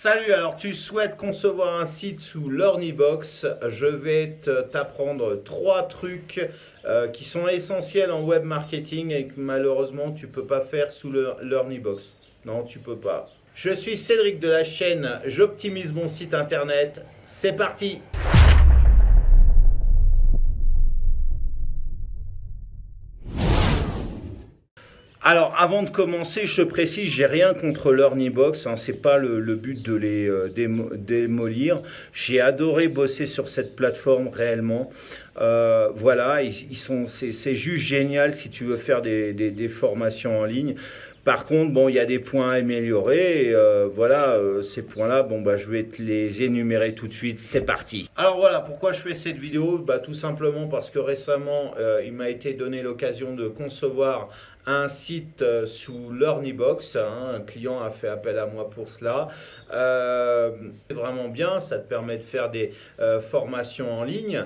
Salut, alors tu souhaites concevoir un site sous Learnybox. Je vais t'apprendre trois trucs qui sont essentiels en web marketing et que malheureusement tu peux pas faire sous le Learnybox. Non, tu peux pas. Je suis Cédric de la chaîne J'optimise mon site internet. C'est parti! Alors, avant de commencer, je précise, j'ai rien contre Learnybox, hein, c'est pas le but de les démolir. J'ai adoré bosser sur cette plateforme réellement. Voilà, c'est juste génial si tu veux faire des formations en ligne. Par contre, bon, il y a des points à améliorer. Et, voilà, ces points-là, bon, bah, je vais te les énumérer tout de suite. C'est parti. Alors voilà, pourquoi je fais cette vidéo? Bah, tout simplement parce que récemment, il m'a été donné l'occasion de concevoir un site sous Learnybox. Un client a fait appel à moi pour cela. C'est vraiment bien, ça te permet de faire des formations en ligne.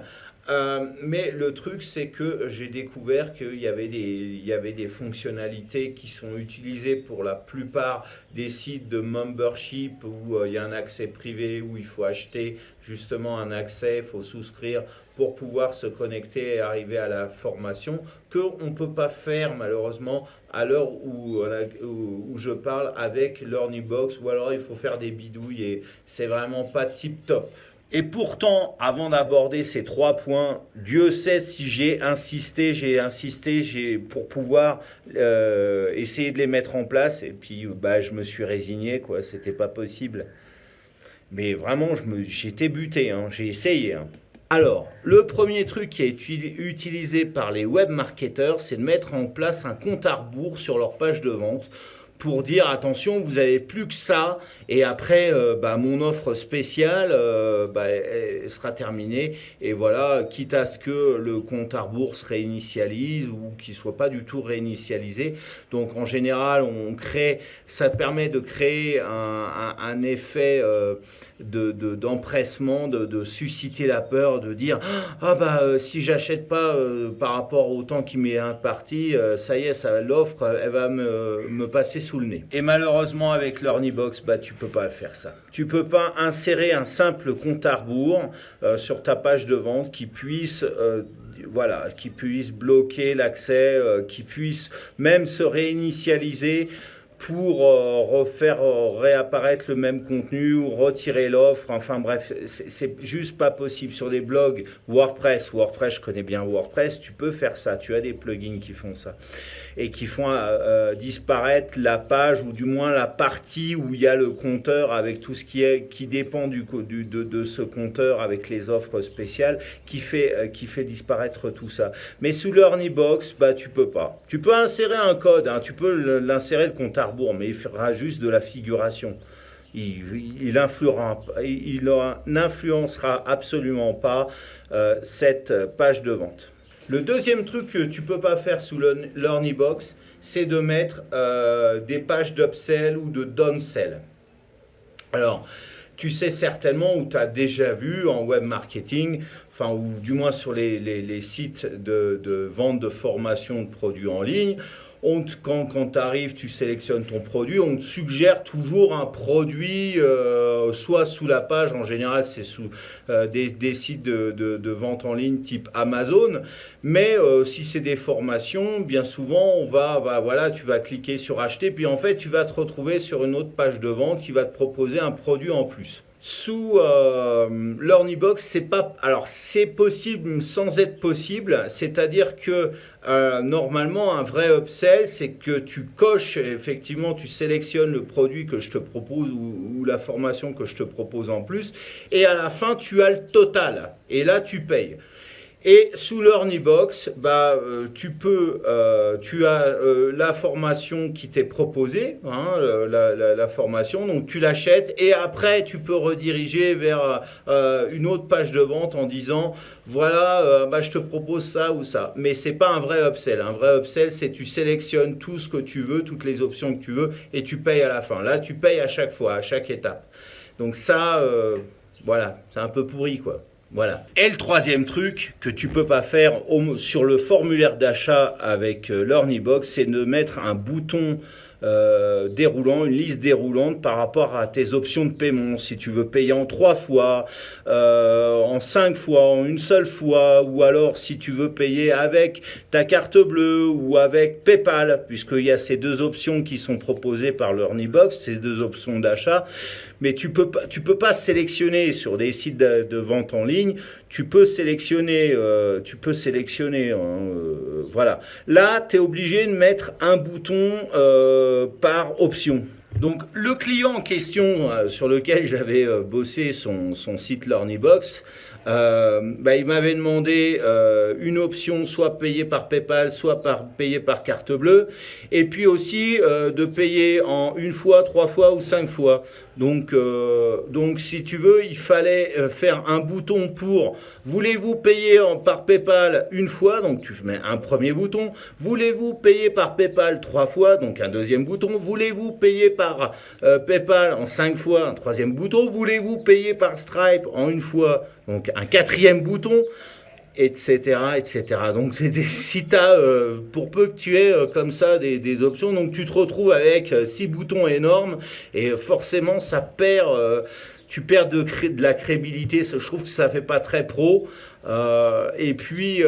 Mais le truc, c'est que j'ai découvert qu'il y avait des fonctionnalités qui sont utilisées pour la plupart des sites de membership où il y a un accès privé, où il faut acheter justement un accès, il faut souscrire pour pouvoir se connecter et arriver à la formation, qu'on ne peut pas faire malheureusement à l'heure où je parle avec Learnybox, ou alors il faut faire des bidouilles et c'est vraiment pas tip top. Et pourtant, avant d'aborder ces trois points, Dieu sait si j'ai insisté pour pouvoir essayer de les mettre en place. Et puis, bah, je me suis résigné, quoi. C'était pas possible. Mais vraiment, j'étais buté, hein. J'ai essayé, hein. Alors, le premier truc qui est utilisé par les web marketeurs, c'est de mettre en place un compte à rebours sur leur page de vente, pour dire attention, vous n'avez plus que ça et après bah, mon offre spéciale bah, elle sera terminée et voilà, quitte à ce que le compte à rebours se réinitialise ou qu'il ne soit pas du tout réinitialisé. Donc en général, ça permet de créer un effet d'empressement, de susciter la peur, de dire ah bah si j'achète pas par rapport au temps qui m'est imparti, ça y est, l'offre elle va me passer sous le nez. Et malheureusement avec Learnybox, bah tu peux pas faire ça. Tu peux pas insérer un simple compte à rebours sur ta page de vente qui puisse voilà, qui puisse bloquer l'accès, qui puisse même se réinitialiser pour refaire réapparaître le même contenu ou retirer l'offre. Enfin bref, c'est juste pas possible. Sur des blogs WordPress, je connais bien WordPress, tu peux faire ça. Tu as des plugins qui font ça et qui font disparaître la page ou du moins la partie où il y a le compteur avec tout ce qui dépend de ce compteur avec les offres spéciales qui fait disparaître tout ça. Mais sous Learnybox, bah tu peux pas. Tu peux insérer un code, hein, tu peux l'insérer le compte à rebours, mais il fera juste de la figuration. Il n'influencera absolument pas cette page de vente. Le deuxième truc que tu ne peux pas faire sous Learnybox, c'est de mettre des pages d'upsell ou de downsell. Alors, tu sais certainement ou tu as déjà vu en web marketing, enfin ou du moins sur les sites de vente de formation de produits en ligne, quand tu arrives, tu sélectionnes ton produit, on te suggère toujours un produit, soit sous la page, en général c'est sous des sites de vente en ligne type Amazon, mais si c'est des formations, bien souvent voilà, tu vas cliquer sur acheter, puis en fait tu vas te retrouver sur une autre page de vente qui va te proposer un produit en plus. Sous Learnybox, c'est possible sans être possible, c'est-à-dire que normalement un vrai upsell, c'est que tu coches, effectivement tu sélectionnes le produit que je te propose ou la formation que je te propose en plus et à la fin tu as le total et là tu payes. Et sous Learnybox, bah, tu as la formation qui t'est proposée, hein, la formation, donc tu l'achètes et après tu peux rediriger vers une autre page de vente en disant voilà, bah, je te propose ça ou ça. Mais c'est pas un vrai upsell. Un vrai upsell, c'est tu sélectionnes tout ce que tu veux, toutes les options que tu veux et tu payes à la fin. Là, tu payes à chaque fois, à chaque étape. Donc ça, voilà, c'est un peu pourri quoi. Voilà. Et le troisième truc que tu peux pas faire sur le formulaire d'achat avec Learnybox, c'est de mettre un bouton une liste déroulante par rapport à tes options de paiement. Si tu veux payer en 3 fois, en 5 fois, en une seule fois, ou alors si tu veux payer avec ta carte bleue ou avec PayPal, puisqu'il y a ces deux options qui sont proposées par l'Erniebox, ces deux options d'achat. Mais tu peux pas sélectionner sur des sites de vente en ligne. Tu peux sélectionner, voilà. Là, tu es obligé de mettre un bouton par option. Donc le client en question sur lequel j'avais bossé son site l'Erniebox, il m'avait demandé une option soit payée par PayPal, soit payée par carte bleue, et puis aussi de payer en 1 fois, 3 fois ou 5 fois. Donc si tu veux, il fallait faire un bouton pour voulez-vous payer par PayPal 1 fois, donc tu mets un premier bouton, voulez-vous payer par PayPal 3 fois, donc un deuxième bouton, voulez-vous payer par PayPal en 5 fois, un troisième bouton, voulez-vous payer par Stripe en 1 fois, donc un quatrième bouton, etc. Donc si tu as, pour peu que tu aies comme ça des options, donc tu te retrouves avec 6 boutons énormes et forcément ça perd, tu perds de la crédibilité. Je trouve que ça fait pas très pro. Et puis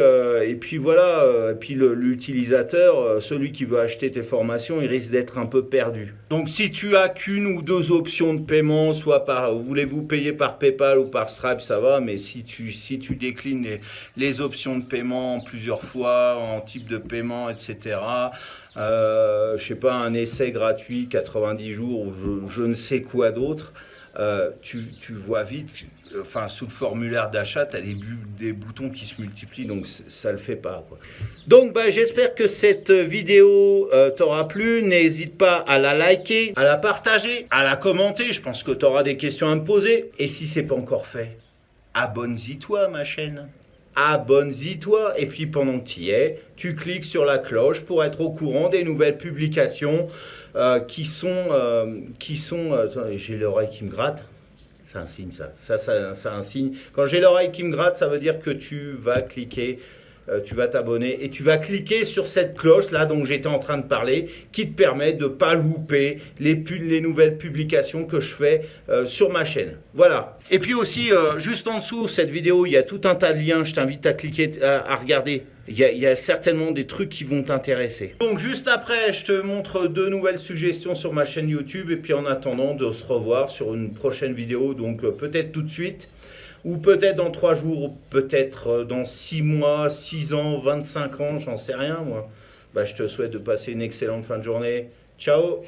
voilà, et puis l'utilisateur, celui qui veut acheter tes formations, il risque d'être un peu perdu. Donc si tu as qu'une ou deux options de paiement, soit voulez-vous payer par PayPal ou par Stripe, ça va, mais si tu déclines les options de paiement en plusieurs fois, en type de paiement, etc., je sais pas, un essai gratuit, 90 jours, ou je ne sais quoi d'autre, tu vois vite, enfin sous le formulaire d'achat, tu as des boutons qui se multiplient, donc ça le fait pas, quoi. Donc j'espère que cette vidéo t'aura plu. N'hésite pas à la liker, à la partager, à la commenter. Je pense que tu auras des questions à me poser. Et si c'est pas encore fait, abonne-y-toi à ma chaîne. Abonne-y-toi, et puis pendant que tu y es, tu cliques sur la cloche pour être au courant des nouvelles publications qui sont attendez, j'ai l'oreille qui me gratte, c'est un signe, c'est un signe. Quand j'ai l'oreille qui me gratte, ça veut dire que tu vas cliquer, tu vas t'abonner et tu vas cliquer sur cette cloche là dont j'étais en train de parler, qui te permet de ne pas louper les nouvelles publications que je fais sur ma chaîne. Voilà. Et puis aussi, juste en dessous de cette vidéo, il y a tout un tas de liens. Je t'invite à cliquer, à regarder. Il y a certainement des trucs qui vont t'intéresser. Donc juste après, je te montre 2 nouvelles suggestions sur ma chaîne YouTube. Et puis en attendant, de se revoir sur une prochaine vidéo. Donc peut-être tout de suite, ou peut-être dans 3 jours, peut-être dans 6 mois, 6 ans, 25 ans, j'en sais rien moi. Je te souhaite de passer une excellente fin de journée. Ciao!